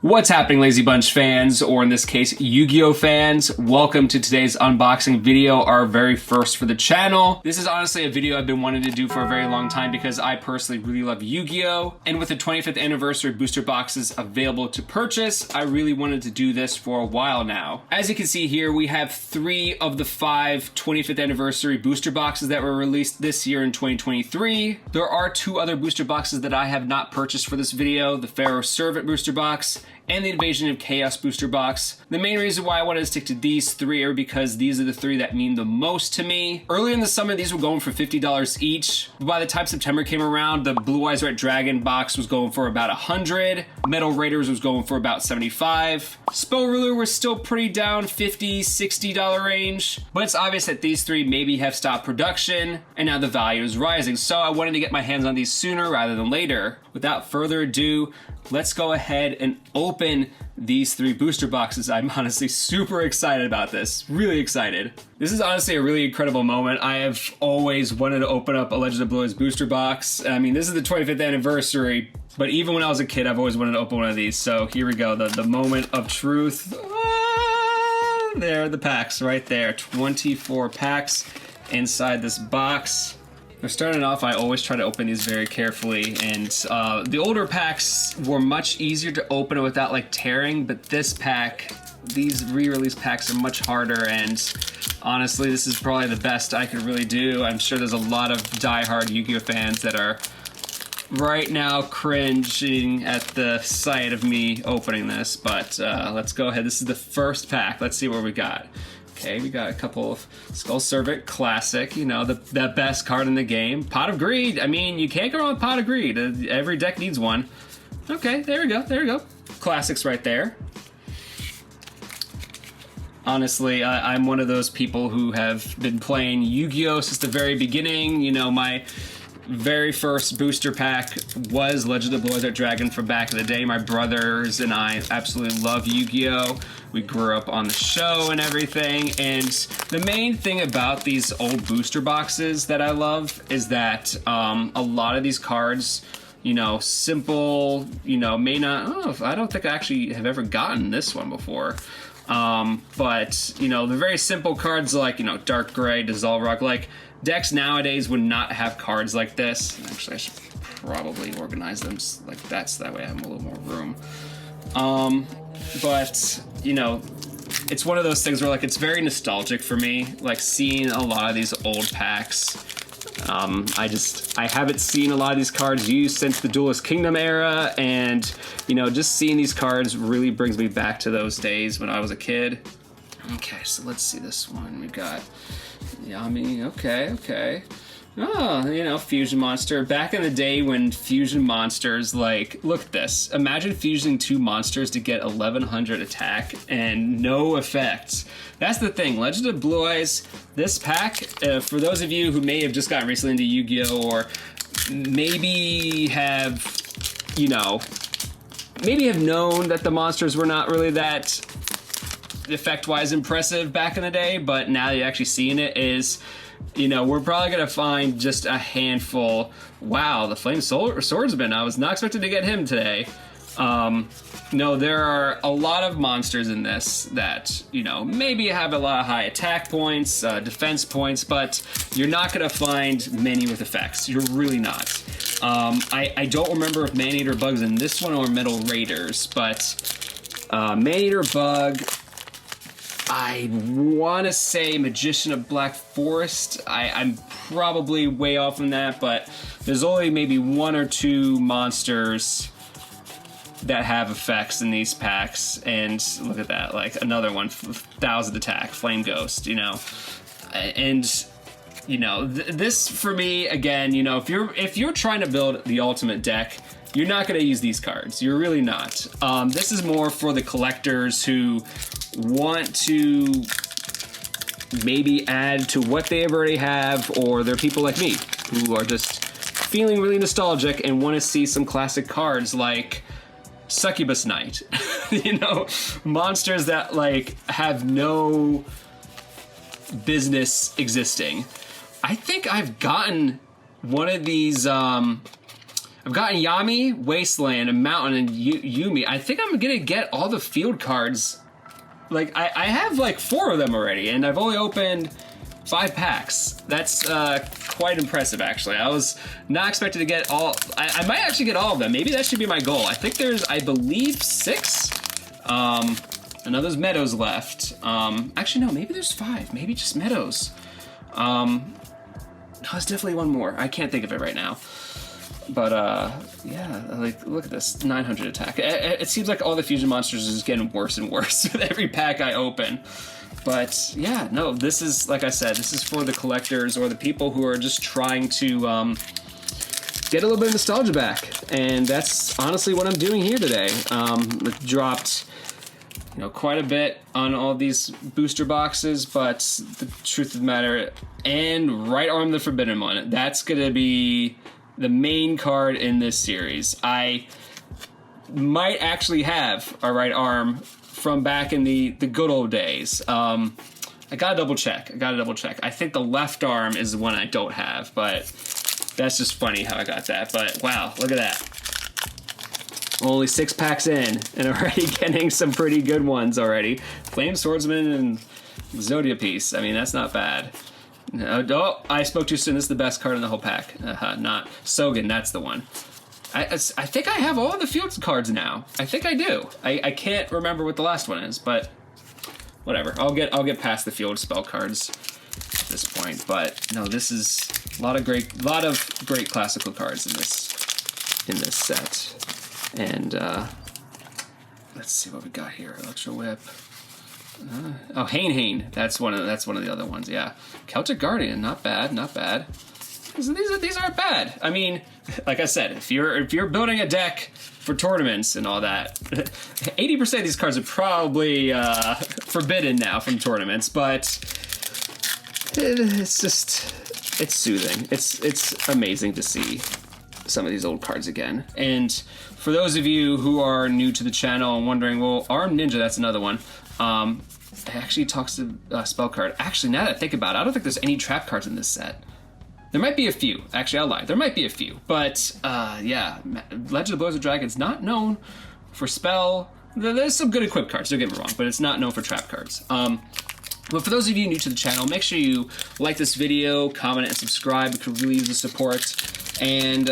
What's happening, Lazy Bunch fans, or in this case, Yu-Gi-Oh fans? Welcome to today's unboxing video, our very first for the channel. This is honestly a video I've been wanting to do for a very long time because I personally really love Yu-Gi-Oh! And with the 25th anniversary booster boxes available to purchase, I really wanted to do this for a while now. As you can see here, we have 3 of the 5 25th anniversary booster boxes that were released this year in 2023. There are 2 other booster boxes that I have not purchased for this video, the Pharaoh Servant booster box and the Invasion of Chaos booster box. The main reason why I wanted to stick to these 3 are because these are the 3 that mean the most to me. Earlier in the summer, these were going for $50 each. But by the time September came around, the Blue Eyes Red Dragon box was going for about $100. Metal Raiders was going for about $75. Spell Ruler was still pretty down, $50, $60 range. But it's obvious that these 3 maybe have stopped production, and now the value is rising. So I wanted to get my hands on these sooner rather than later. Without further ado, let's go ahead and open these 3 booster boxes. I'm honestly super excited about this. Really excited. This is honestly a really incredible moment. I have always wanted to open up a Legend of Blue Eyes booster box. I mean, this is the 25th anniversary, but even when I was a kid, I've always wanted to open one of these. So here we go, the moment of truth. There are the packs right there. 24 packs inside this box. Now, starting off, I always try to open these very carefully, and the older packs were much easier to open without like tearing, but this pack, these re-release packs are much harder, and honestly, this is probably the best I could really do. I'm sure there's a lot of die-hard Yu-Gi-Oh fans that are right now cringing at the sight of me opening this, but let's go ahead. This is the first pack. Let's see what we got. Okay, we got a couple of Skull Servant Classic, you know, the best card in the game. Pot of Greed. I mean, you can't go wrong with Pot of Greed. Every deck needs one. Okay, there we go, there we go. Classics right there. Honestly, I'm one of those people who have been playing Yu-Gi-Oh! Since the very beginning. You know, my very first booster pack was Legend of Blue Eyes Red Dragon from back in the day. My brothers and I absolutely love Yu-Gi-Oh! We grew up on the show and everything, and the main thing about these old booster boxes that I love is that a lot of these cards, you know, simple, you know, may not, oh, I don't think I actually have ever gotten this one before. But, you know, the very simple cards like, you know, Dark Gray, Dissolve Rock, like, decks nowadays would not have cards like this. Actually, I should probably organize them like that so that way I have a little more room. But, you know, it's one of those things where, like, it's very nostalgic for me, like, seeing a lot of these old packs. I haven't seen a lot of these cards used since the Duelist Kingdom era, and, you know, just seeing these cards really brings me back to those days when I was a kid. Okay, so let's see this one. We got Yami, okay. Oh, you know, Fusion Monster. Back in the day when Fusion Monsters, like, look at this. Imagine fusing 2 monsters to get 1100 attack and no effects. That's the thing. Legend of Blue Eyes, this pack, for those of you who may have just gotten recently into Yu-Gi-Oh! Or maybe have, you know, maybe have known that the monsters were not really that effect-wise impressive back in the day, but now you're actually seeing it is, you know, we're probably gonna find just a handful. Wow, the Flame Swordsman. I was not expecting to get him today. No, there are a lot of monsters in this that, you know, maybe have a lot of high attack points, defense points, but you're not gonna find many with effects. You're really not. I don't remember if Man-Eater Bug's in this one or Metal Raiders, but Man-Eater Bug, I want to say Magician of Black Forest. I'm probably way off on that, but there's only maybe 1 or 2 monsters that have effects in these packs, and look at that, like another one, 1000 attack, Flame Ghost, you know. And, you know, this for me, again, you know, if you're trying to build the ultimate deck, you're not going to use these cards. You're really not. This is more for the collectors who want to maybe add to what they already have, or they're people like me who are just feeling really nostalgic and want to see some classic cards like Succubus Knight. You know, monsters that like have no business existing. I think I've gotten one of these I've gotten Yami, Wasteland, and Mountain, and Yumi. I think I'm gonna get all the field cards. Like, I have like 4 of them already, and I've only opened 5 packs. That's quite impressive, actually. I was not expecting to get all. I might actually get all of them. Maybe that should be my goal. I think there's, I believe, 6. I know there's Meadows left. Actually, no, maybe there's 5. Maybe just Meadows. No, there's definitely one more. I can't think of it right now. But, yeah, like, look at this, 900 attack. It seems like all the fusion monsters is getting worse and worse with every pack I open. But, yeah, no, this is, like I said, this is for the collectors or the people who are just trying to get a little bit of nostalgia back. And that's honestly what I'm doing here today. Dropped, you know, quite a bit on all these booster boxes, but the truth of the matter, and Right Arm the Forbidden One, that's going to be the main card in this series. I might actually have a Right Arm from back in the good old days. I gotta double check. I think the left arm is the one I don't have, but that's just funny how I got that. But wow, look at that. Only 6 packs in and already getting some pretty good ones already. Flame Swordsman and Zodia Piece. I mean, that's not bad. No, oh, I spoke too soon. This is the best card in the whole pack. Not Sogan, that's the one. I think I have all the field cards now. I think I do. I can't remember what the last one is, but whatever. I'll get past the field spell cards at this point. But no, this is a lot of great classical cards in this set. And let's see what we got here. Electro Whip. Oh, Hain. That's one of the other ones. Yeah, Celtic Guardian. Not bad. These aren't bad. I mean, like I said, if you're building a deck for tournaments and all that, 80% of these cards are probably forbidden now from tournaments. But it's soothing. It's amazing to see some of these old cards again. And for those of you who are new to the channel and wondering, well, Armed Ninja, that's another one. It actually talks to spell card. Actually, now that I think about it, I don't think there's any trap cards in this set. There might be a few. Actually, I'll lie. There might be a few. But, yeah, Legend of the Blizzard Dragon's not known for spell. There's some good equipped cards, don't get me wrong, but it's not known for trap cards. But for those of you new to the channel, make sure you like this video, comment, and subscribe. It could really use the support. And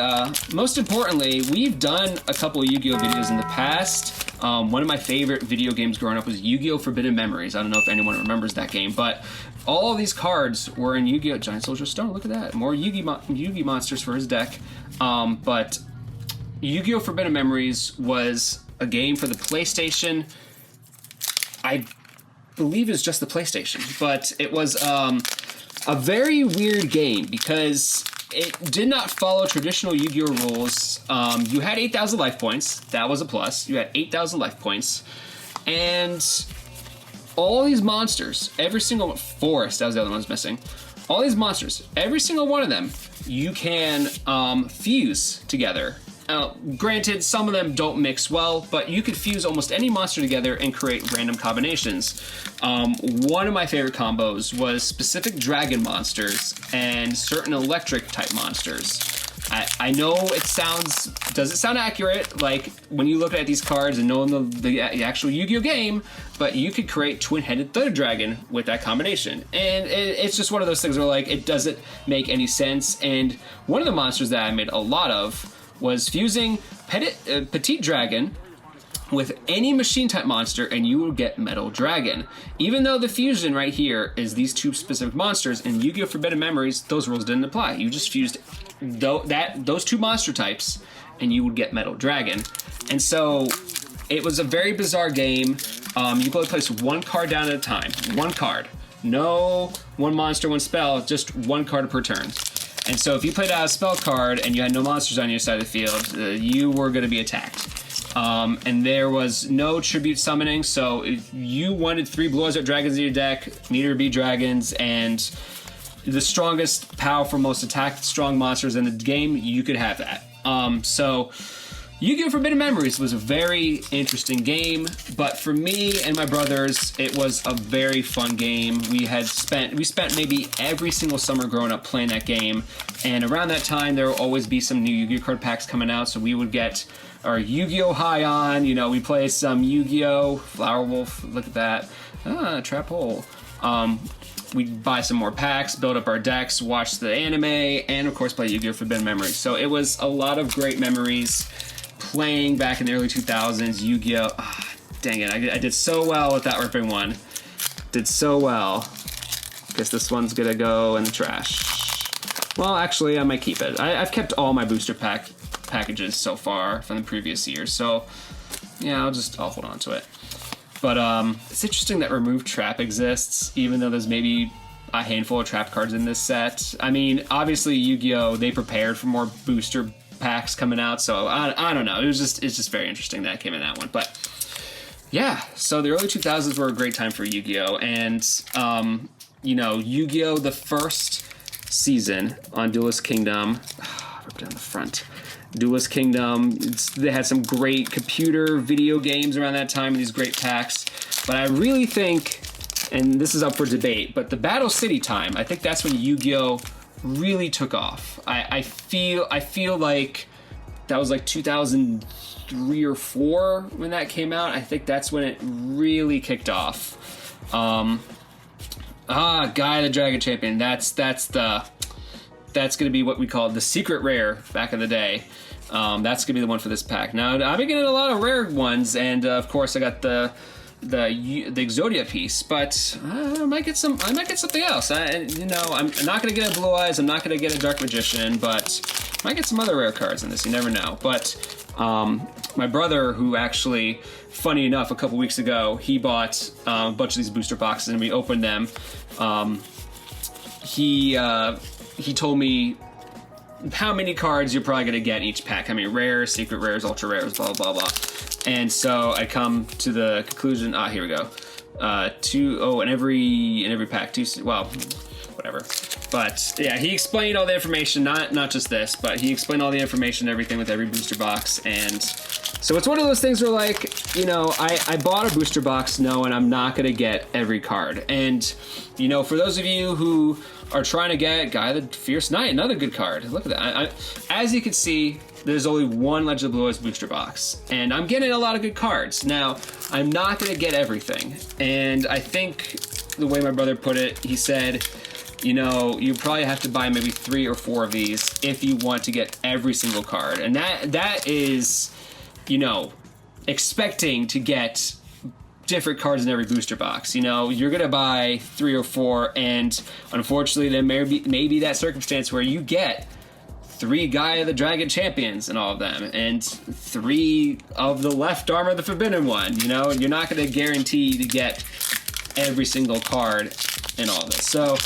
most importantly, we've done a couple of Yu-Gi-Oh! Videos in the past. One of my favorite video games growing up was Yu-Gi-Oh! Forbidden Memories. I don't know if anyone remembers that game, but all of these cards were in Yu-Gi-Oh! Giant Soldier Stone. Look at that. More Yu-Gi monsters for his deck. But Yu-Gi-Oh! Forbidden Memories was a game for the PlayStation. I believe it's just the PlayStation, but it was a very weird game because it did not follow traditional Yu-Gi-Oh! Rules. You had 8,000 life points. That was a plus. You had 8,000 life points. And all these monsters, every single forest, that was the other one I was missing. All these monsters, every single one of them, you can fuse together. Granted, some of them don't mix well, but you could fuse almost any monster together and create random combinations. One of my favorite combos was specific dragon monsters and certain electric type monsters. I know does it sound accurate, like when you look at these cards and knowing the actual Yu-Gi-Oh! Game, but you could create twin-headed Thunder Dragon with that combination. And it's just one of those things where like it doesn't make any sense. And one of the monsters that I made a lot of was fusing Petite Dragon with any machine type monster and you will get Metal Dragon. Even though the fusion right here is these two specific monsters, in Yu-Gi-Oh! Forbidden Memories, those rules didn't apply. You just fused those two monster types and you would get Metal Dragon. And so it was a very bizarre game. You could only place one card down at a time. One card. No one monster, one spell, just one card per turn. And so if you played out a spell card and you had no monsters on your side of the field, you were going to be attacked. And there was no tribute summoning, so if you wanted 3 Blue-Eyes Dragons in your deck, Meteor B dragons, and the strongest, powerful, most attack strong monsters in the game, you could have that. So Yu-Gi-Oh! Forbidden Memories was a very interesting game, but for me and my brothers, it was a very fun game. We spent maybe every single summer growing up playing that game, and around that time there will always be some new Yu-Gi-Oh! Card packs coming out, so we would get our Yu-Gi-Oh! High on, you know, we play some Yu-Gi-Oh! Flower Wolf, look at that, Trap Hole. We'd buy some more packs, build up our decks, watch the anime, and of course play Yu-Gi-Oh! Forbidden Memories. So it was a lot of great memories playing back in the early 2000s, Yu-Gi-Oh! Dang it, I did so well with that ripping one. Did so well. Guess this one's gonna go in the trash. Well, actually, I might keep it. I've kept all my booster packages so far from the previous years, so yeah, I'll hold on to it. But it's interesting that Remove Trap exists, even though there's maybe a handful of trap cards in this set. I mean, obviously Yu-Gi-Oh! They prepared for more booster packs coming out, so I don't know. It's just very interesting that it came in that one. But yeah, so the early 2000s were a great time for Yu-Gi-Oh! And you know, Yu-Gi-Oh! The first season on Duelist Kingdom, rip it on the front. Duelist Kingdom, they had some great computer video games around that time, these great packs. But I really think, and this is up for debate, but the Battle City time, I think that's when Yu-Gi-Oh! Really took off. I feel like that was like 2003 or 4 when that came out. I think that's when it really kicked off. Guy the Dragon Champion. That's gonna be what we called the secret rare back in the day. That's gonna be the one for this pack. Now I've been getting a lot of rare ones, and of course I got the Exodia piece, but I might get something else. I'm not gonna get a Blue Eyes. I'm not gonna get a Dark Magician, but I might get some other rare cards in this. You never know. But my brother, who actually, funny enough, a couple weeks ago, he bought a bunch of these booster boxes, and we opened them. He told me how many cards you're probably gonna get in each pack. I mean, rares, secret rares, ultra rares, blah blah blah. And so I come to the conclusion. Here we go. In every pack. Well, whatever. But yeah, he explained all the information. Not just this, but he explained all the information, everything with every booster box. And so it's one of those things where, like, you know, I bought a booster box knowing I'm not gonna get every card. And you know, for those of you who are trying to get Guy the Fierce Knight, another good card. Look at that. As you can see, there's only one Legend of Blue Eyes booster box, and I'm getting a lot of good cards. Now, I'm not going to get everything, and I think the way my brother put it, he said, you know, you probably have to buy maybe 3 or 4 of these if you want to get every single card, and that is, you know, expecting to get different cards in every booster box. You know, you're gonna buy 3 or 4, and unfortunately there may be that circumstance where you get 3 Guy of the Dragon Champions and all of them, and 3 of the left arm of the Forbidden One. You know, you're not gonna guarantee to get every single card in all of this. So,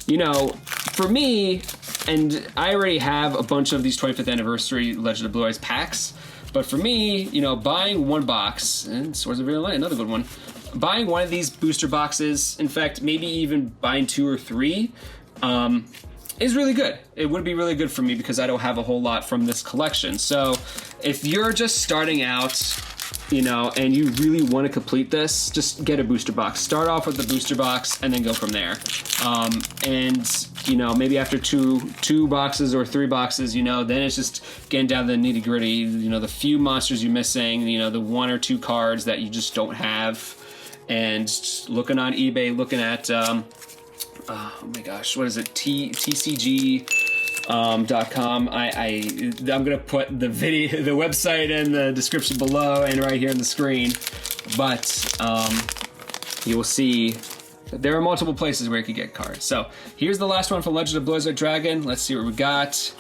you know, for me, and I already have a bunch of these 25th anniversary Legend of Blue Eyes packs, but for me, you know, buying one box, and Swords of Real Light, another good one, buying one of these booster boxes, in fact, maybe even buying 2 or 3, is really good. It would be really good for me because I don't have a whole lot from this collection. So if you're just starting out, you know, and you really want to complete this, just get a booster box. Start off with the booster box and then go from there. And, you know, maybe after two boxes or 3 boxes, you know, then it's just getting down to the nitty gritty, you know, the few monsters you're missing, you know, the 1 or 2 cards that you just don't have, and looking on eBay, looking at, oh my gosh, what is it? TCG.com. I'm gonna put the website in the description below and right here on the screen, but you will see that there are multiple places where you can get cards. So here's the last one from Legend of Blue Eyes Dragon. Let's see what we got.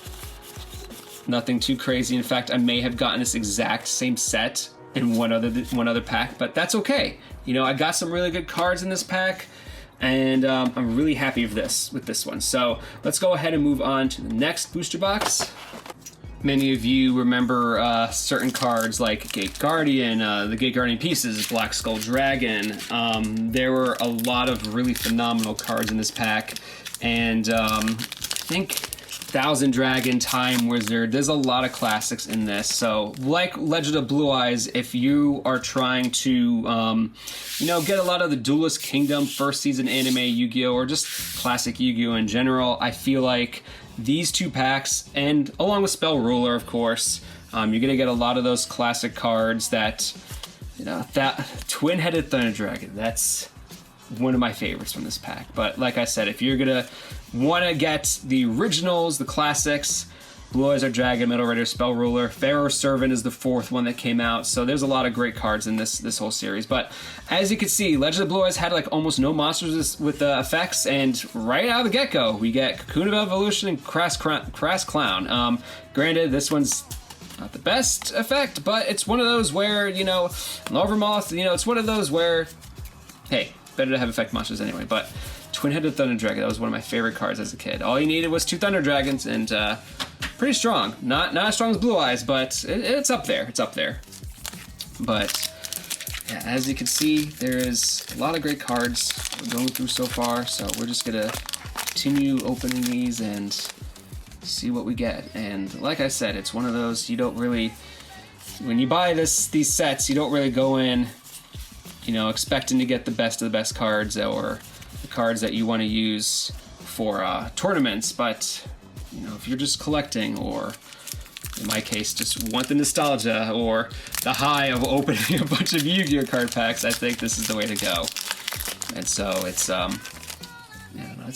Nothing too crazy. In fact, I may have gotten this exact same set in one other pack, but that's okay. You know, I got some really good cards in this pack, and I'm really happy with this one. So let's go ahead and move on to the next booster box. Many of you remember certain cards like Gate Guardian, the Gate Guardian pieces, Black Skull Dragon. There were a lot of really phenomenal cards in this pack, and I think Thousand Dragon, Time Wizard. There's a lot of classics in this. So, like Legend of Blue Eyes, if you are trying to, you know, get a lot of the Duelist Kingdom first season anime Yu-Gi-Oh, or just classic Yu-Gi-Oh in general, I feel like these 2 packs, and along with Spell Ruler, of course, you're gonna get a lot of those classic cards that, you know, that Twin-Headed Thunder Dragon. That's one of my favorites from this pack. But like I said, if you're gonna want to get the originals, the classics, Blue Eyes Are Dragon, Metal Raider, Spell Ruler, Pharaoh Servant is the 4th one that came out. So there's a lot of great cards in this whole series. But as you can see, Legend of Blue Eyes had like almost no monsters with effects, and right out of the get-go, we get Cocoon of Evolution and Crass Clown. Granted, this one's not the best effect, but it's one of those where, you know, Larvamoth, you know, it's one of those where, hey, better to have effect monsters anyway. But Twin-Headed Thunder Dragon, that was one of my favorite cards as a kid. All you needed was 2 Thunder Dragons, and pretty strong. Not as strong as Blue Eyes, but it's up there. It's up there. But yeah, as you can see, there is a lot of great cards we're going through so far. So we're just gonna continue opening these and see what we get. And like I said, it's one of those you don't really, when you buy these sets, you don't really go in, you know, expecting to get the best of the best cards or the cards that you want to use for tournaments. But you know, if you're just collecting, or in my case, just want the nostalgia or the high of opening a bunch of Yu-Gi-Oh card packs, I think this is the way to go. And so it's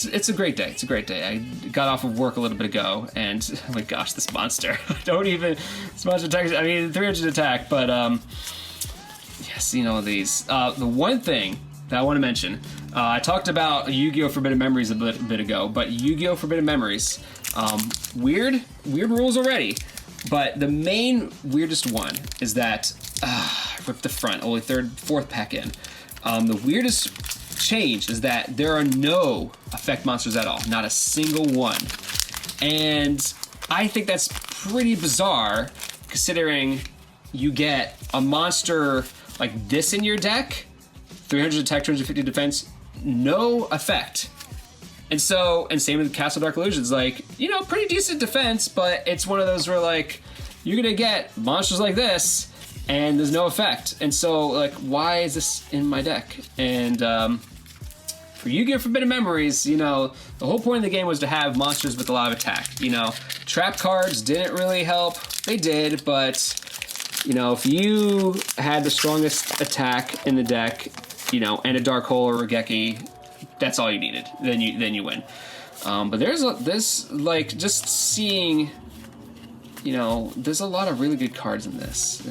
it's a great day. It's a great day. I got off of work a little bit ago, and oh my gosh, this monster! This monster attack. I mean, 300 attack, but yes, you know these. The one thing that I want to mention, I talked about Yu-Gi-Oh! Forbidden Memories a bit ago, but Yu-Gi-Oh! Forbidden Memories, weird rules already, but the main weirdest one is that, rip the front, only 4th pack in. The weirdest change is that there are no effect monsters at all, not a single one. And I think that's pretty bizarre, considering you get a monster like this in your deck, 300 attack, 250 defense, no effect. And same with Castle Dark Illusions, like, you know, pretty decent defense, but it's one of those where, like, you're gonna get monsters like this, and there's no effect. And so, like, why is this in my deck? And for Yu-Gi-Oh! Forbidden Memories, you know, the whole point of the game was to have monsters with a lot of attack. You know, trap cards didn't really help. They did, but, you know, if you had the strongest attack in the deck, you know, and a Dark Hole or a Regeki, that's all you needed. Then you win. But there's like, just seeing, you know, there's a lot of really good cards in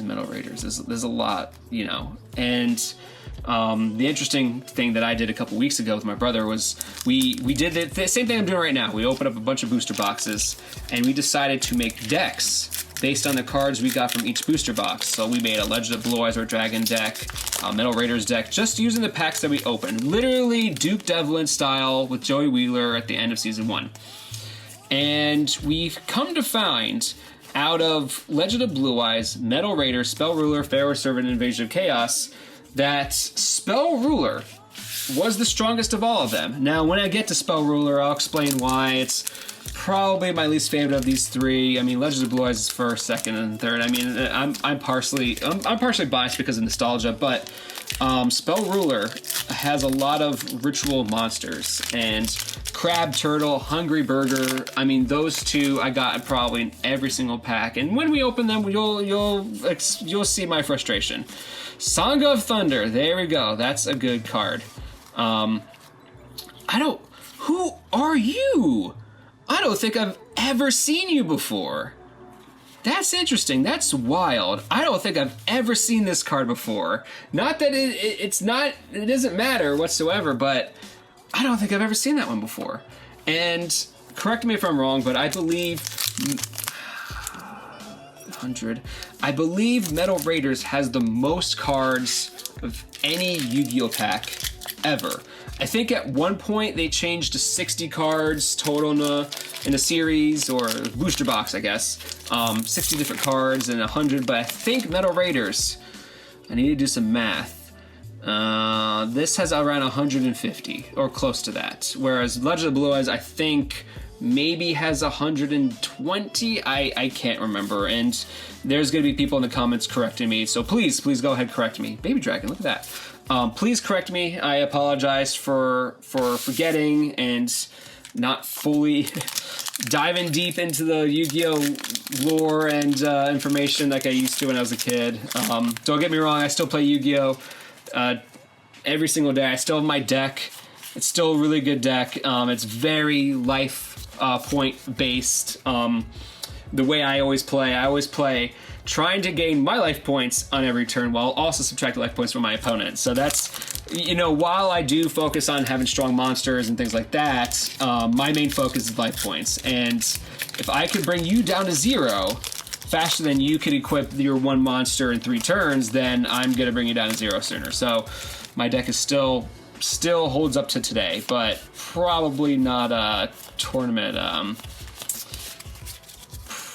Metal Raiders. There's a lot, you know, and the interesting thing that I did a couple weeks ago with my brother was we did the same thing I'm doing right now. We opened up a bunch of booster boxes, and we decided to make decks based on the cards we got from each booster box. So we made a Legend of Blue Eyes or Dragon deck, a Metal Raiders deck, just using the packs that we opened. Literally Duke Devlin style with Joey Wheeler at the end of Season 1. And we've come to find, out of Legend of Blue Eyes, Metal Raider, Spell Ruler, Pharaoh Servant, and Invasion of Chaos, that Spell Ruler was the strongest of all of them. Now, when I get to Spell Ruler, I'll explain why. It's probably my least favorite of these 3. I mean, Legends of Blue Eyes is first, second, and third. I mean, I'm partially biased because of nostalgia, but Spell Ruler has a lot of ritual monsters, and Crab Turtle, Hungry Burger. I mean, those 2 I got probably in every single pack, and when we open them, you'll see my frustration. Song of Thunder, there we go. That's a good card. Who are you? I don't think I've ever seen you before. That's interesting. That's wild. I don't think I've ever seen this card before. Not that it doesn't matter whatsoever, but I don't think I've ever seen that one before. And correct me if I'm wrong, but I believe 100. I believe Metal Raiders has the most cards of any Yu-Gi-Oh pack ever. I think at one point they changed to 60 cards total in a series, or booster box, I guess. 60 different cards and 100, but I think Metal Raiders, I need to do some math. This has around 150, or close to that. Whereas Legend of Blue Eyes, I think, maybe has 120. I can't remember, and there's gonna be people in the comments correcting me, so please go ahead, correct me. Baby dragon, look at that. Please correct me. I apologize for forgetting and not fully diving deep into the Yu-Gi-Oh lore and information like I used to when I was a kid. Don't get me wrong, I still play Yu-Gi-Oh every single day. I still have my deck. It's still a really good deck. It's very life point based. The way I always play trying to gain my life points on every turn while also subtracting life points from my opponent. So that's, you know, while I do focus on having strong monsters and things like that, my main focus is life points. And if I could bring you down to 0 faster than you could equip your 1 monster in 3 turns, then I'm going to bring you down to 0 sooner. So my deck is still holds up to today, but probably not a tournament,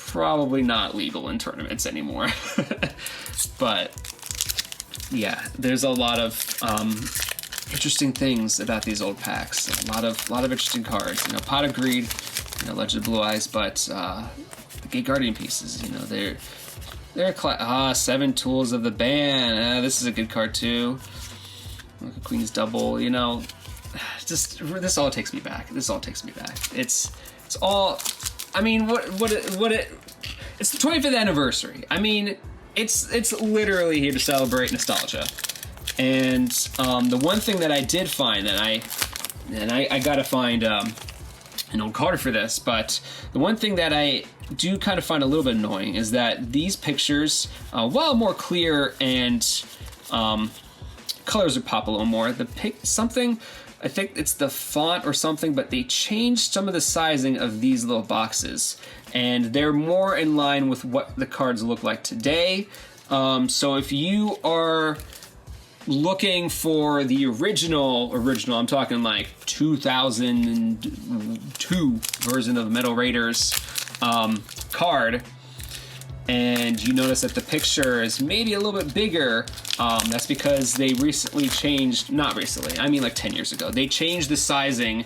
probably not legal in tournaments anymore. But yeah, there's a lot of interesting things about these old packs. A lot of interesting cards. You know, Pot of Greed, you know, Legend of Blue Eyes, but the Gate Guardian pieces, you know, they're 7 Tools of the Ban. This is a good card too. Like a Queen's Double, you know, just this all takes me back. It's all. I mean, it's the 25th anniversary. I mean, it's literally here to celebrate nostalgia. And the one thing that I did find that I gotta find an old card for this, but the one thing that I do kind of find a little bit annoying is that these pictures, while more clear and colors would pop a little more, I think it's the font or something, but they changed some of the sizing of these little boxes, and they're more in line with what the cards look like today. So if you are looking for the original, I'm talking like 2002 version of Metal Raiders card, and you notice that the picture is maybe a little bit bigger, that's because they recently changed, not recently, I mean like 10 years ago, they changed the sizing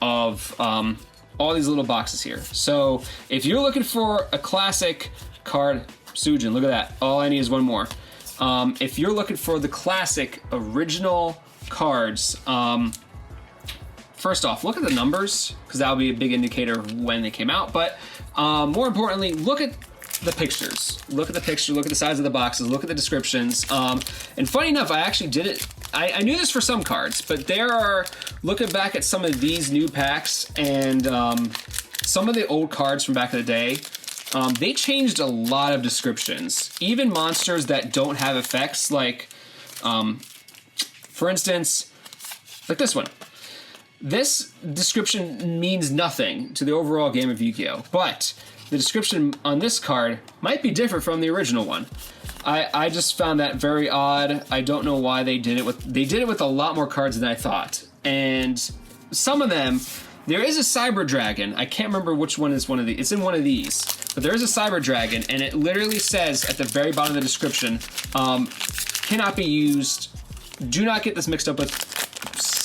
of all these little boxes here. So if you're looking for a classic card, Sujin, look at that, all I need is one more. If you're looking for the classic original cards, first off, look at the numbers, because that'll be a big indicator of when they came out, but more importantly, look at the pictures. Look at the picture, look at the size of the boxes, look at the descriptions. And funny enough, I actually did it. I knew this for some cards, but looking back at some of these new packs and some of the old cards from back in the day, they changed a lot of descriptions. Even monsters that don't have effects, like, for instance, like this one. This description means nothing to the overall game of Yu-Gi-Oh! But the description on this card might be different from the original one. I just found that very odd. I don't know why they did it with a lot more cards than I thought. And some of them, there is a Cyber Dragon. I can't remember which one is one of these. It's in one of these. But there is a Cyber Dragon, and it literally says at the very bottom of the description, cannot be used. Do not get this mixed up with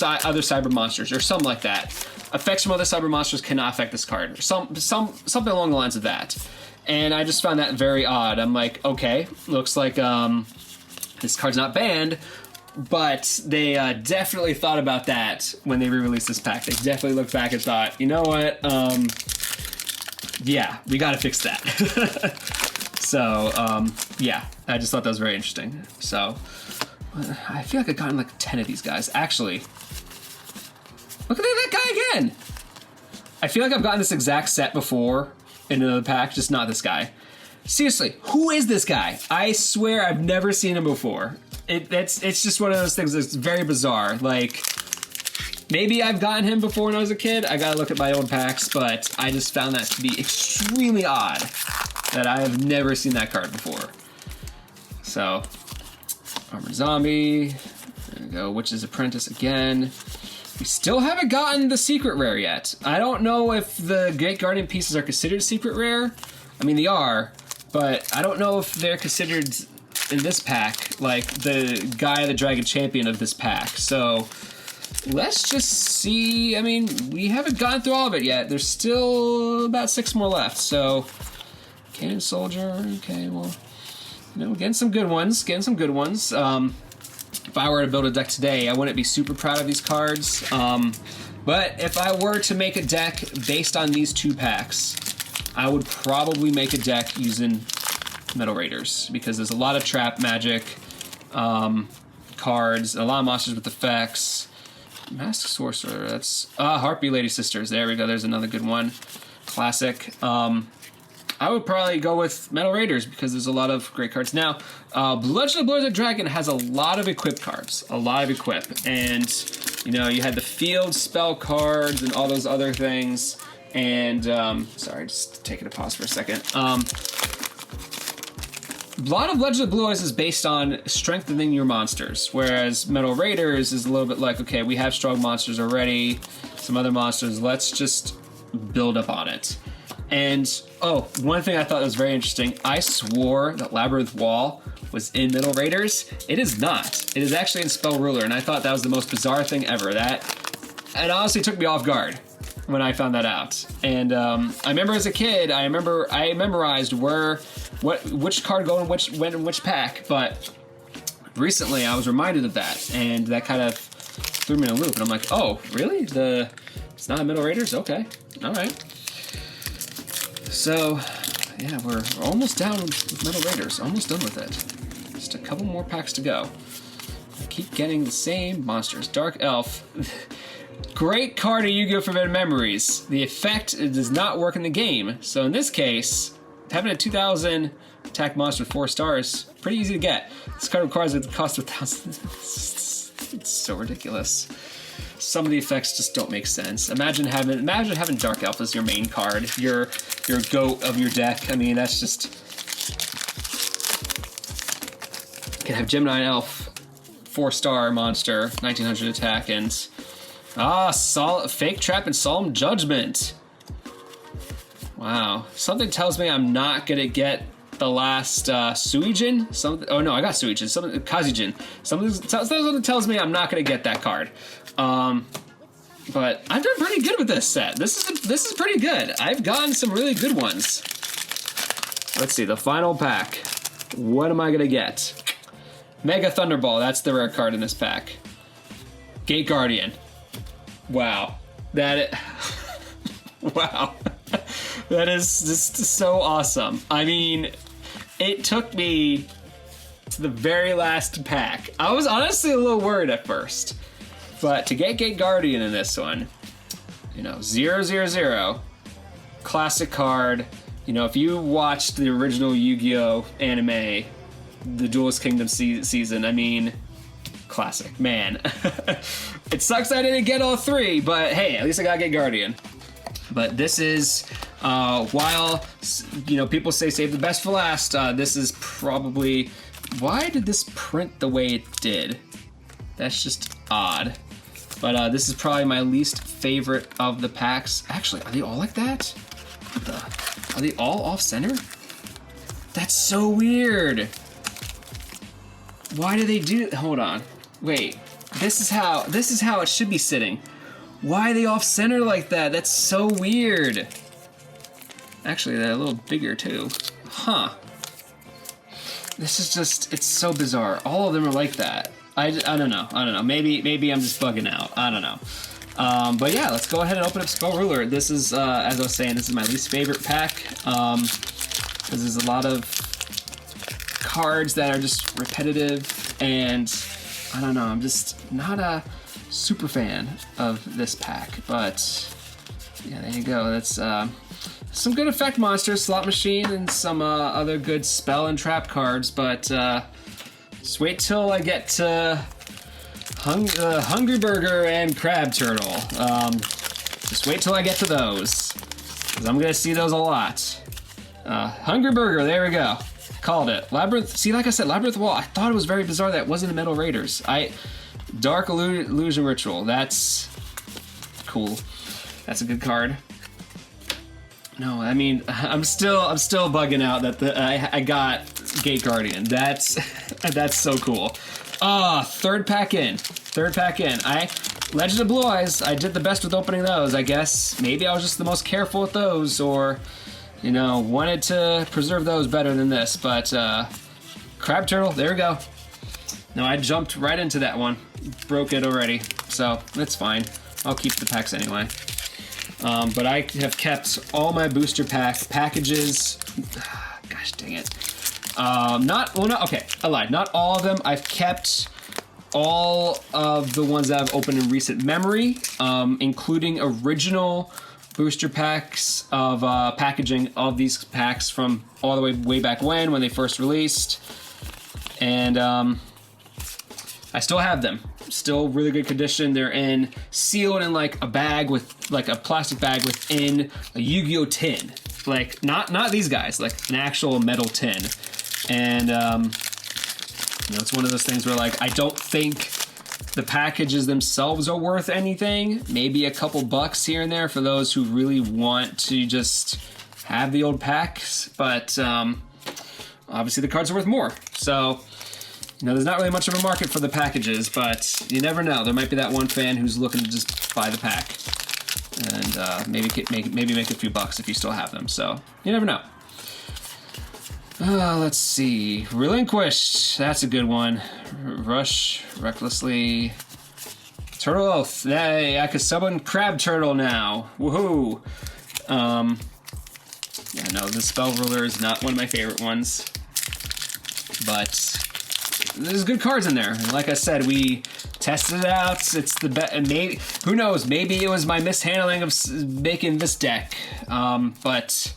other cyber monsters or something like that. Effects from other cyber monsters cannot affect this card, or something along the lines of that. And I just found that very odd. I'm like, okay, looks like this card's not banned, but they definitely thought about that when they re-released this pack. They definitely looked back and thought, you know what? Yeah, we got to fix that. So yeah, I just thought that was very interesting. So I feel like I've gotten like 10 of these guys. Actually, look at that guy again. I feel like I've gotten this exact set before in another pack, just not this guy. Seriously, who is this guy? I swear I've never seen him before. It's just one of those things that's very bizarre. Like, maybe I've gotten him before when I was a kid. I gotta look at my old packs, but I just found that to be extremely odd that I have never seen that card before. So, Armored Zombie. There we go. Witch's Apprentice again. We still haven't gotten the secret rare yet. I don't know if the Gate Guardian pieces are considered secret rare. I mean, they are, but I don't know if they're considered in this pack like the Gaia the Dragon Champion of this pack. So let's just see. I mean, we haven't gone through all of it yet. There's still about 6 more left. So, Cannon Soldier. Okay, well, you know, getting some good ones. If I were to build a deck today, I wouldn't be super proud of these cards. But if I were to make a deck based on these 2 packs, I would probably make a deck using Metal Raiders, because there's a lot of trap magic cards, a lot of monsters with effects. Masked Sorcerer, that's Harpy Lady Sisters. There we go. There's another good one. Classic. I would probably go with Metal Raiders because there's a lot of great cards. Now, Legend of Blizzard Dragon has a lot of equip cards. And, you know, you had the field spell cards and all those other things. And, sorry, just taking a pause for a second. A lot of Legend of Blue Eyes is based on strengthening your monsters, whereas Metal Raiders is a little bit like, okay, we have strong monsters already, some other monsters, let's just build up on it. And, oh, one thing I thought was very interesting, I swore that Labyrinth Wall was in Metal Raiders. It is not. It is actually in Spell Ruler, and I thought that was the most bizarre thing ever. It honestly took me off guard when I found that out. And I remember as a kid, I memorized which card went in which pack, but recently I was reminded of that, and that kind of threw me in a loop. And I'm like, oh, really? It's not Metal Raiders? Okay, all right. So, yeah, we're almost down with Metal Raiders. Almost done with it. Just a couple more packs to go. I keep getting the same monsters. Dark Elf. Great card in Yu-Gi-Oh! Forbidden Memories. The effect does not work in the game. So in this case, having a 2,000 attack monster with 4 stars, pretty easy to get. This card requires it to cost 1,000. It's so ridiculous. Some of the effects just don't make sense. Imagine having Dark Elf as your main card, your goat of your deck. I mean, that's just... You can have Gemini Elf, 4-star monster, 1900 attack, and Fake Trap and Solemn Judgment. Wow. Something tells me I'm not gonna get the last Suijin. Oh no, I got Suijin. Kazijin. Something tells me I'm not gonna get that card. But I've done pretty good with this set. This is pretty good. I've gotten some really good ones. Let's see, the final pack. What am I gonna get? Mega Thunderball, that's the rare card in this pack. Gate Guardian. Wow. Wow. That is just so awesome. I mean, it took me to the very last pack. I was honestly a little worried at first. But to get Gate Guardian in this one, you know, 000, classic card. You know, if you watched the original Yu-Gi-Oh! Anime, the Duelist Kingdom season, I mean, classic, man. It sucks I didn't get all 3, but hey, at least I got Gate Guardian. But this is, while, you know, people say save the best for last, this is probably, why did this print the way it did? That's just odd. But this is probably my least favorite of the packs. Actually, are they all like that? Are they all off-center? That's so weird. Why do they do? Hold on. Wait. This is how it should be sitting. Why are they off-center like that? That's so weird. Actually, they're a little bigger too. Huh. This is just, it's so bizarre. All of them are like that. I don't know. Maybe I'm just bugging out. I don't know. But yeah, let's go ahead and open up Spell Ruler. This is, as I was saying, this is my least favorite pack. Because there's a lot of cards that are just repetitive. And I don't know, I'm just not a super fan of this pack. But yeah, there you go. That's some good effect monsters, Slot Machine, and some other good spell and trap cards. But just wait till I get to Hungry Burger and Crab Turtle. Just wait till I get to those, because I'm going to see those a lot. Hungry Burger, there we go. Called it. Labyrinth, see, like I said, Labyrinth Wall, I thought it was very bizarre that it wasn't in Metal Raiders. Dark Illusion Ritual, that's cool. That's a good card. No, I mean, I'm still bugging out that I got Gate Guardian. That's so cool. Third pack in. Legend of Blue Eyes, I did the best with opening those, I guess. Maybe I was just the most careful with those, or, you know, wanted to preserve those better than this. But Crab Turtle, there we go. No, I jumped right into that one. Broke it already, so that's fine. I'll keep the packs anyway. But I have kept all my booster pack packages. Gosh dang it. Okay, I lied. Not all of them. I've kept all of the ones that I've opened in recent memory, including original booster packs of packaging of these packs from all the way back when they first released. And I still have them. Still really good condition. They're sealed in like a bag with like a plastic bag within a Yu-Gi-Oh tin. Like not these guys, like an actual metal tin. And you know, it's one of those things where like I don't think the packages themselves are worth anything. Maybe a couple bucks here and there for those who really want to just have the old packs, but obviously the cards are worth more. So, you know, there's not really much of a market for the packages, but you never know. There might be that one fan who's looking to just buy the pack and maybe make a few bucks if you still have them. So you never know. Let's see. Relinquished. That's a good one. Rush recklessly. Turtle Oath. Hey, I can summon Crab Turtle now. Woohoo. Yeah, no, the Spell Ruler is not one of my favorite ones, but there's good cards in there. And like I said, we tested it out. It's the best. And maybe, who knows? Maybe it was my mishandling of making this deck. But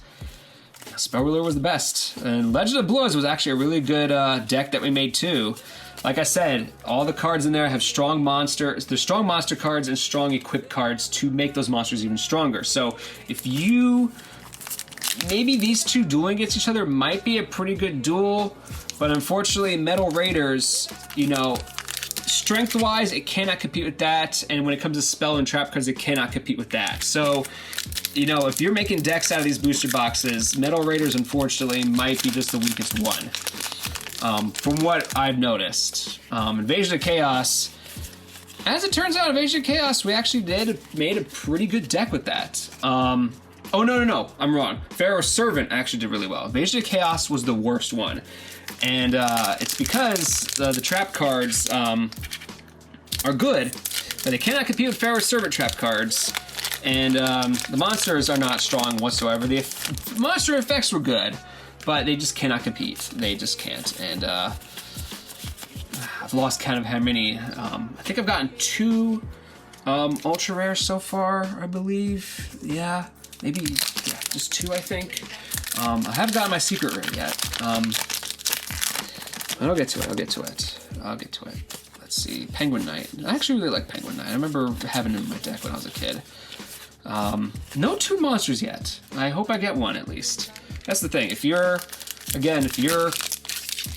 Spell Ruler was the best. And Legend of Blue Eyes was actually a really good deck that we made too. Like I said, all the cards in there have strong monsters. There's strong monster cards and strong equipped cards to make those monsters even stronger. So if you, maybe these two dueling against each other might be a pretty good duel, but unfortunately Metal Raiders, you know, strength-wise, it cannot compete with that, and when it comes to spell and trap cards, it cannot compete with that. So, you know, if you're making decks out of these booster boxes, Metal Raiders, unfortunately, might be just the weakest one. From what I've noticed. Invasion of Chaos, as it turns out, Invasion of Chaos, we actually made a pretty good deck with that. Oh, no, I'm wrong. Pharaoh's Servant actually did really well. Invasion of Chaos was the worst one. And it's because the trap cards are good, but they cannot compete with Pharaoh's Servant trap cards. And the monsters are not strong whatsoever. The monster effects were good, but they just cannot compete. They just can't. And I've lost count of how many. I think I've gotten 2 ultra rares so far, I believe. Yeah, maybe just 2, I think. I haven't gotten my secret rare yet. I'll get to it. Let's see. Penguin Knight. I actually really like Penguin Knight. I remember having him in my deck when I was a kid. No 2 monsters yet. I hope I get one at least. That's the thing. If you're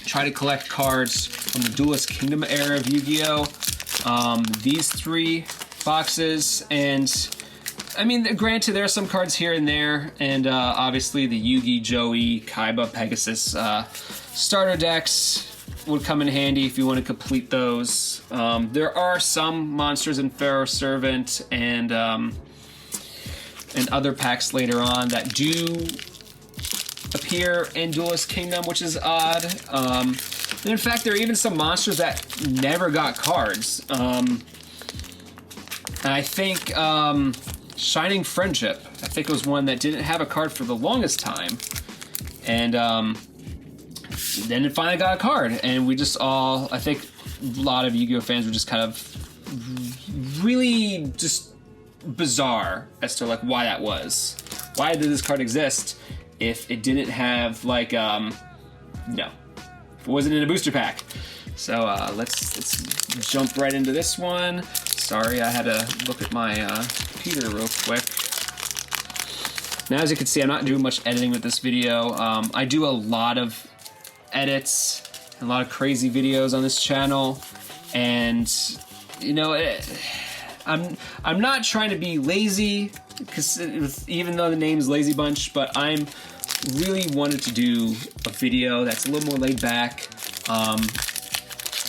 trying to collect cards from the Duelist Kingdom era of Yu-Gi-Oh, these 3 boxes, and I mean, granted, there are some cards here and there, and obviously the Yugi, Joey, Kaiba, Pegasus starter decks would come in handy if you want to complete those. There are some monsters in Pharaoh's Servant and other packs later on that do appear in Duelist Kingdom, which is odd. And in fact, there are even some monsters that never got cards. And I think Shining Friendship, I think it was one that didn't have a card for the longest time. And then it finally got a card. And we just all, I think a lot of Yu-Gi-Oh fans were just kind of really just bizarre as to like why that was. Why did this card exist if it didn't have like, no, if it wasn't in a booster pack? So let's jump right into this one. Sorry, I had to look at my computer real quick. Now, as you can see, I'm not doing much editing with this video. I do a lot of edits, a lot of crazy videos on this channel, and you know, I'm not trying to be lazy, because even though the name is Lazy Bunch, but I'm really wanted to do a video that's a little more laid back, a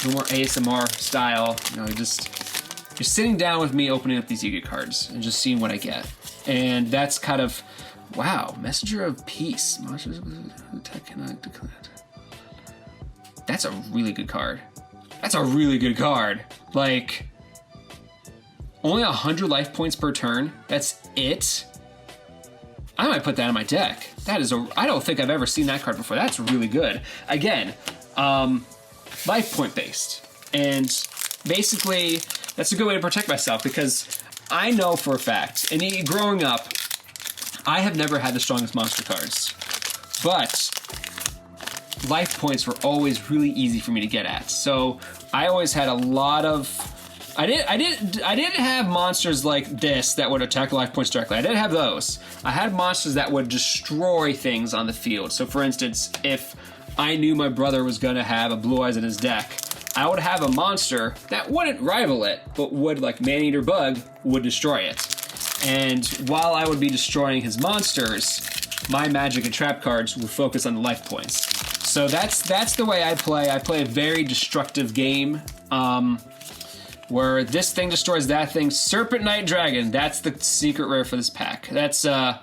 little more ASMR style. You know, just you're sitting down with me opening up these Yu-Gi-Oh cards and just seeing what I get. And that's kind of, wow, Messenger of Peace. That's a really good card. That's a really good card. Like, only 100 life points per turn. That's it. I might put that in my deck. That is I don't think I've ever seen that card before. That's really good. Again, life point based. And basically, that's a good way to protect myself because I know for a fact, and growing up, I have never had the strongest monster cards. But life points were always really easy for me to get at. So I always had a lot of I didn't have monsters like this that would attack life points directly. I didn't have those. I had monsters that would destroy things on the field. So for instance, if I knew my brother was going to have a Blue Eyes in his deck, I would have a monster that wouldn't rival it, but would, like Man-Eater Bug, would destroy it. And while I would be destroying his monsters, my magic and trap cards would focus on the life points. So that's the way I play. I play a very destructive game. Where this thing destroys that thing. Serpent Knight Dragon, that's the secret rare for this pack. That's, I've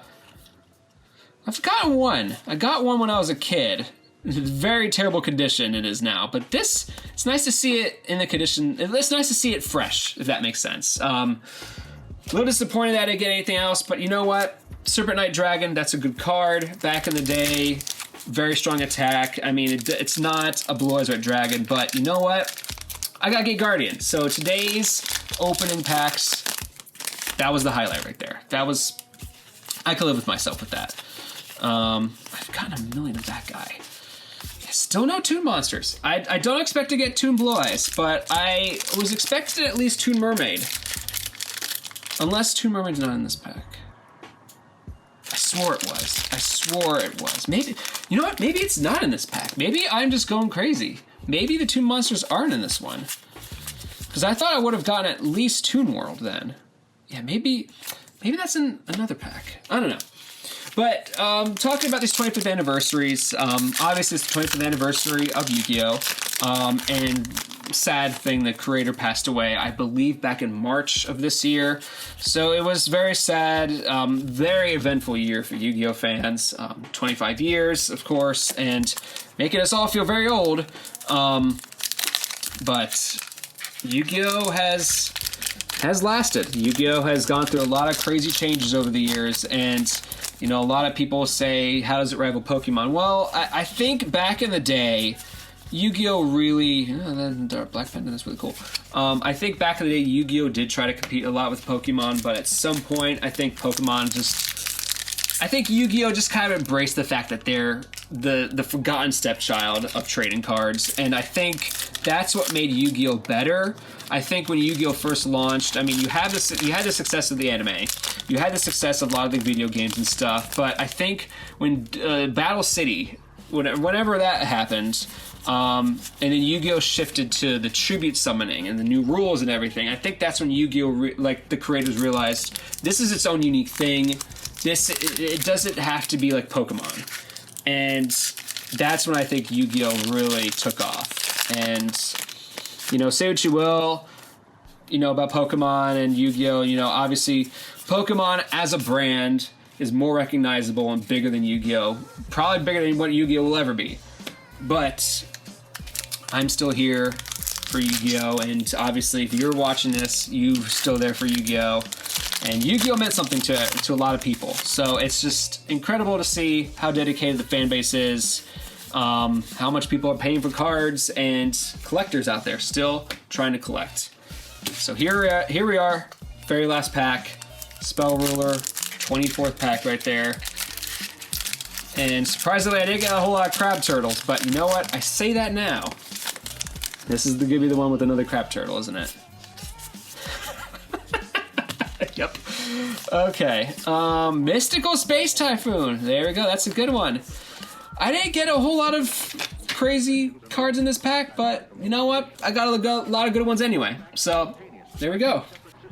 gotten one. I got one when I was a kid. Very terrible condition it is now. But this, it's nice to see it in the condition, it's nice to see it fresh, if that makes sense. A little disappointed that I didn't get anything else, but you know what? Serpent Knight Dragon, that's a good card. Back in the day, very strong attack. I mean, it's not a Blue Eyes Red Dragon, but you know what? I got Gate Guardian. So today's opening packs, that was the highlight right there. That was, I could live with myself with that. I've gotten a million of that guy. Still no Toon Monsters. I don't expect to get Toon Blue Eyes, but I was expecting at least Toon Mermaid. Unless Toon Mermaid's not in this pack. I swore it was. I swore it was. Maybe, you know what? Maybe it's not in this pack. Maybe I'm just going crazy. Maybe the Toon Monsters aren't in this one. Because I thought I would have gotten at least Toon World then. Yeah, maybe that's in another pack. I don't know. But talking about these 25th anniversaries, obviously it's the 25th anniversary of Yu-Gi-Oh! And sad thing, the creator passed away, I believe, back in March of this year. So it was very sad, very eventful year for Yu-Gi-Oh! Fans. 25 years, of course, and making us all feel very old. But Yu-Gi-Oh! has lasted. Yu-Gi-Oh! Has gone through a lot of crazy changes over the years, and you know, a lot of people say, how does it rival Pokemon? Well, I think back in the day, Yu-Gi-Oh! Really, that Black Pendant is really cool. I think back in the day, Yu-Gi-Oh! Did try to compete a lot with Pokemon, but at some point, I think Yu-Gi-Oh! Just kind of embraced the fact that they're the forgotten stepchild of trading cards, and I think that's what made Yu-Gi-Oh! Better. I think when Yu-Gi-Oh! First launched, I mean, you had the success of the anime, you had the success of a lot of the video games and stuff, but I think when Battle City, whenever that happened, and then Yu-Gi-Oh! Shifted to the tribute summoning and the new rules and everything, I think that's when Yu-Gi-Oh! The creators realized this is its own unique thing. It doesn't have to be like Pokemon. And that's when I think Yu-Gi-Oh! Really took off. And, you know, say what you will, you know, about Pokemon and Yu-Gi-Oh! You know, obviously, Pokemon as a brand is more recognizable and bigger than Yu-Gi-Oh! Probably bigger than what Yu-Gi-Oh! Will ever be. But I'm still here for Yu-Gi-Oh! And obviously, if you're watching this, you're still there for Yu-Gi-Oh! And Yu-Gi-Oh! Meant something to a lot of people. So it's just incredible to see how dedicated the fan base is, how much people are paying for cards, and collectors out there still trying to collect. So here we are, very last pack, Spell Ruler, 24th pack right there. And surprisingly, I didn't get a whole lot of Crab Turtles, but you know what? I say that now. This is gonna be the one with another Crab Turtle, isn't it? Yep. Okay. Mystical Space Typhoon. There we go. That's a good one. I didn't get a whole lot of crazy cards in this pack, but you know what? I got a lot of good ones anyway. So there we go.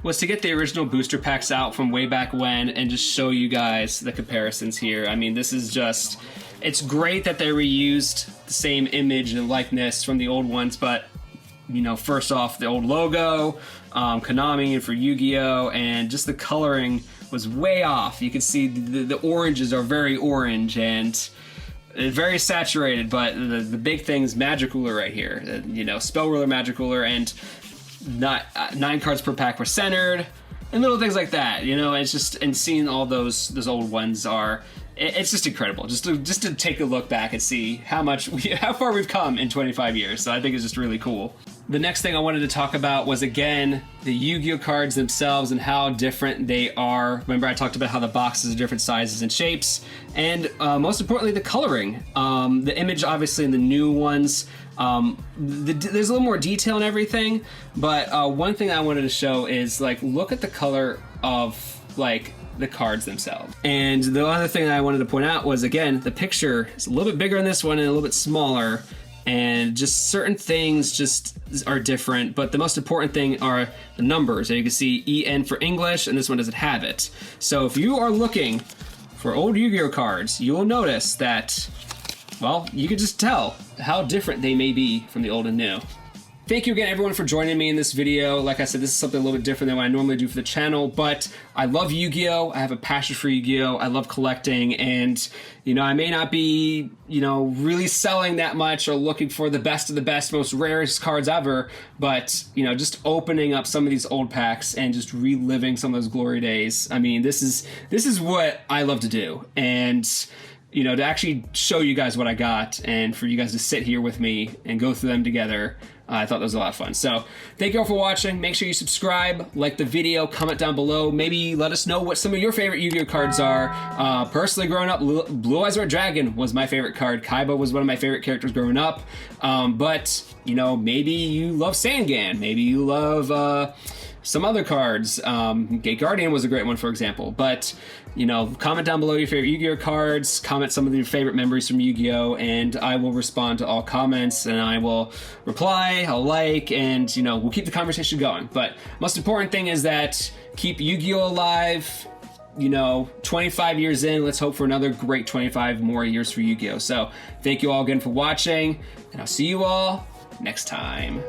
Was to get the original booster packs out from way back when and just show you guys the comparisons here. I mean, this is just, it's great that they reused the same image and likeness from the old ones, but you know, first off, the old logo, Konami and for Yu-Gi-Oh, and just the coloring was way off. You can see the oranges are very orange and very saturated, but the big thing is Magic Ruler right here. You know, Spell Ruler, Magic Ruler, and not 9 cards per pack were centered, and little things like that. You know, it's just, and seeing all those old ones are, it's just incredible. Just to take a look back and see how far we've come in 25 years. So I think it's just really cool. The next thing I wanted to talk about was, again, the Yu-Gi-Oh cards themselves and how different they are. Remember, I talked about how the boxes are different sizes and shapes, and most importantly, the coloring. The image, obviously, in the new ones, there's a little more detail and everything, but one thing I wanted to show is, like, look at the color of, like, the cards themselves. And the other thing that I wanted to point out was, again, the picture is a little bit bigger in this one and a little bit smaller, and just certain things just are different, but the most important thing are the numbers. And you can see EN for English, and this one doesn't have it. So if you are looking for old Yu-Gi-Oh cards, you will notice that, well, you can just tell how different they may be from the old and new. Thank you again, everyone, for joining me in this video. Like I said, this is something a little bit different than what I normally do for the channel, but I love Yu-Gi-Oh! I have a passion for Yu-Gi-Oh! I love collecting, and, you know, I may not be, you know, really selling that much or looking for the best of the best, most rarest cards ever, but, you know, just opening up some of these old packs and just reliving some of those glory days. I mean, this is what I love to do, and, you know, to actually show you guys what I got and for you guys to sit here with me and go through them together, I thought that was a lot of fun. So thank you all for watching. Make sure you subscribe, like the video, comment down below. Maybe let us know what some of your favorite Yu-Gi-Oh cards are. Personally, growing up, Blue Eyes Red Dragon was my favorite card. Kaiba was one of my favorite characters growing up. But, you know, maybe you love Sangan. Maybe you love some other cards. Gate Guardian was a great one, for example. But, you know, comment down below your favorite Yu-Gi-Oh cards, comment some of your favorite memories from Yu-Gi-Oh, and I will respond to all comments, and I will reply, I'll like, and, you know, we'll keep the conversation going. But most important thing is that keep Yu-Gi-Oh alive. You know, 25 years in, let's hope for another great 25 more years for Yu-Gi-Oh. So thank you all again for watching, and I'll see you all next time.